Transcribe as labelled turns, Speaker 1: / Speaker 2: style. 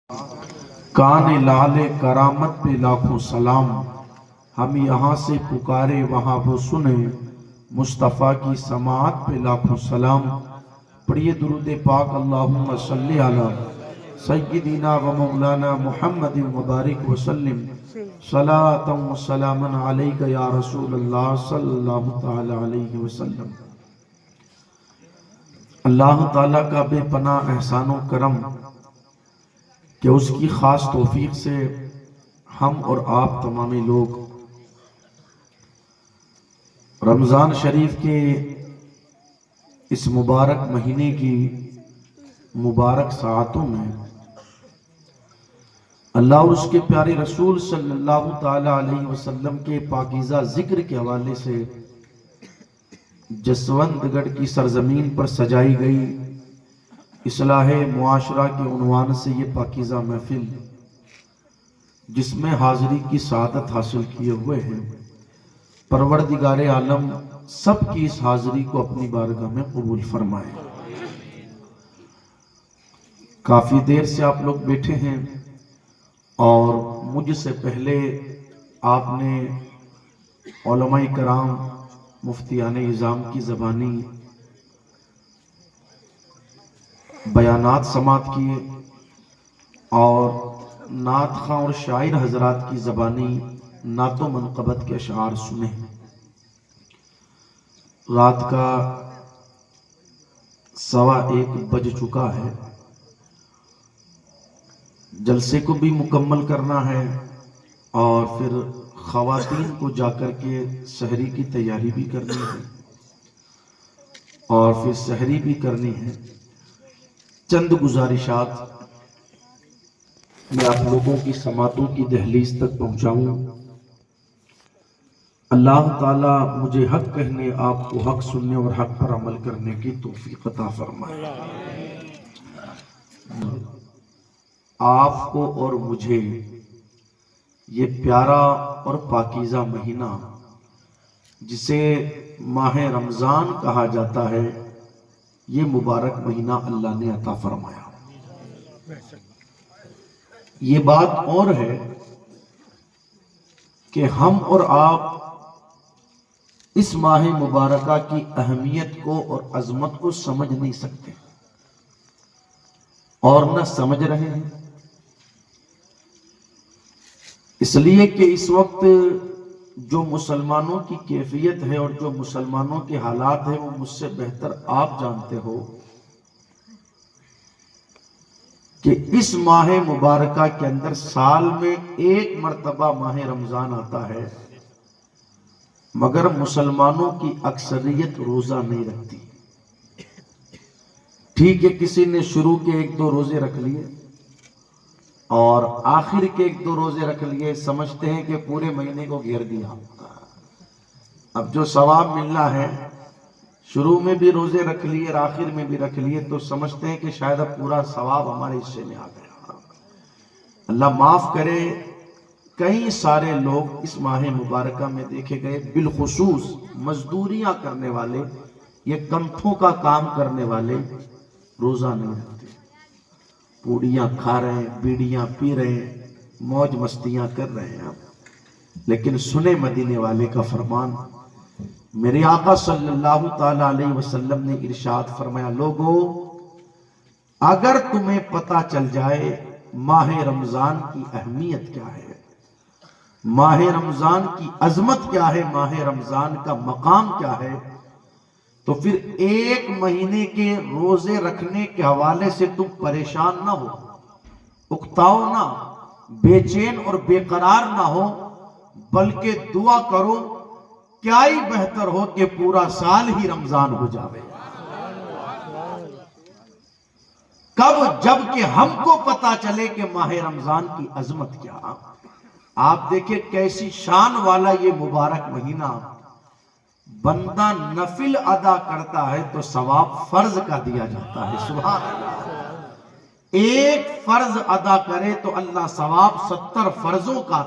Speaker 1: کان لعل کرامت پہ لاکھوں سلام، ہم یہاں سے پکارے وہاں وہ سنے، مصطفیٰ کی سماعت پہ لاکھوں سلام۔ پڑھیے درود پاک، اللہم صلی علی سیدنا و مولانا محمد مبارک وسلم، صلاۃ و سلاما علیک یا رسول اللہ صلی اللہ تعالی علیہ وسلم۔ اللہ تعالیٰ کا بے پناہ احسان و کرم کہ اس کی خاص توفیق سے ہم اور آپ تمامی لوگ رمضان شریف کے اس مبارک مہینے کی مبارک ساعتوں میں اللہ اور اس کے پیارے رسول صلی اللہ تعالی علیہ وسلم کے پاکیزہ ذکر کے حوالے سے جسونت گڑھ کی سرزمین پر سجائی گئی اصلاح معاشرہ کے عنوان سے یہ پاکیزہ محفل، جس میں حاضری کی سعادت حاصل کیے ہوئے ہیں، پروردگار عالم سب کی اس حاضری کو اپنی بارگاہ میں قبول فرمائے۔ کافی دیر سے آپ لوگ بیٹھے ہیں اور مجھ سے پہلے آپ نے علماء کرام، مفتیان نظام کی زبانی بیانات سماعت کیے اور نعت خواں اور شاعر حضرات کی زبانی نعت و منقبت کے اشعار سنے۔ رات کا 1:15 بج چکا ہے، جلسے کو بھی مکمل کرنا ہے اور پھر خواتین کو جا کر کے سحری کی تیاری بھی کرنی ہے اور پھر سحری بھی کرنی ہے۔ چند گزارشات میں آپ لوگوں کی سماعتوں کی دہلیز تک پہنچاؤں۔ اللہ تعالیٰ مجھے حق کہنے، آپ کو حق سننے اور حق پر عمل کرنے کی توفیق عطا فرمائے۔ آپ کو اور مجھے یہ پیارا اور پاکیزہ مہینہ جسے ماہ رمضان کہا جاتا ہے، یہ مبارک مہینہ اللہ نے عطا فرمایا۔ یہ بات اور ہے کہ ہم اور آپ اس ماہ مبارکہ کی اہمیت کو اور عظمت کو سمجھ نہیں سکتے اور نہ سمجھ رہے ہیں، اس لیے کہ اس وقت جو مسلمانوں کی کیفیت ہے اور جو مسلمانوں کے حالات ہیں وہ مجھ سے بہتر آپ جانتے ہو کہ اس ماہ مبارکہ کے اندر سال میں ایک مرتبہ ماہ رمضان آتا ہے، مگر مسلمانوں کی اکثریت روزہ نہیں رکھتی۔ ٹھیک ہے، کسی نے شروع کے 1-2 روزے رکھ لیے اور آخر کے 1-2 روزے رکھ لیے، سمجھتے ہیں کہ پورے مہینے کو گھیر دیا۔ اب جو ثواب ملنا ہے، شروع میں بھی روزے رکھ لیے اور آخر میں بھی رکھ لیے، تو سمجھتے ہیں کہ شاید اب پورا ثواب ہمارے حصے میں آ گیا۔ اللہ معاف کرے، کئی سارے لوگ اس ماہ مبارکہ میں دیکھے گئے، بالخصوص مزدوریاں کرنے والے، یہ کمٹھوں کا کام کرنے والے روزہ نہیں رکھتے، پوڑیاں کھا رہے ہیں، بیڑیاں پی رہے ہیں، موج مستیاں کر رہے ہیں۔ لیکن سنے مدینے والے کا فرمان، میرے آقا صلی اللہ تعالی علیہ وسلم نے ارشاد فرمایا، لوگو اگر تمہیں پتہ چل جائے ماہ رمضان کی اہمیت کیا ہے، ماہ رمضان کی عظمت کیا ہے، ماہ رمضان کا مقام کیا ہے، تو پھر ایک مہینے کے روزے رکھنے کے حوالے سے تم پریشان نہ ہو، اکتاؤ نہ، بے چین اور بے قرار نہ ہو، بلکہ دعا کرو، کیا ہی بہتر ہو کہ پورا سال ہی رمضان ہو جاوے۔ کب؟ جب کہ ہم کو پتا چلے کہ ماہ رمضان کی عظمت کیا۔ آپ دیکھیں کیسی شان والا یہ مبارک مہینہ، بندہ نفل ادا کرتا ہے تو ثواب فرض کا دیا جاتا ہے۔ سبحان اللہ، ایک فرض ادا کرے تو اللہ ثواب 70 فرضوں کا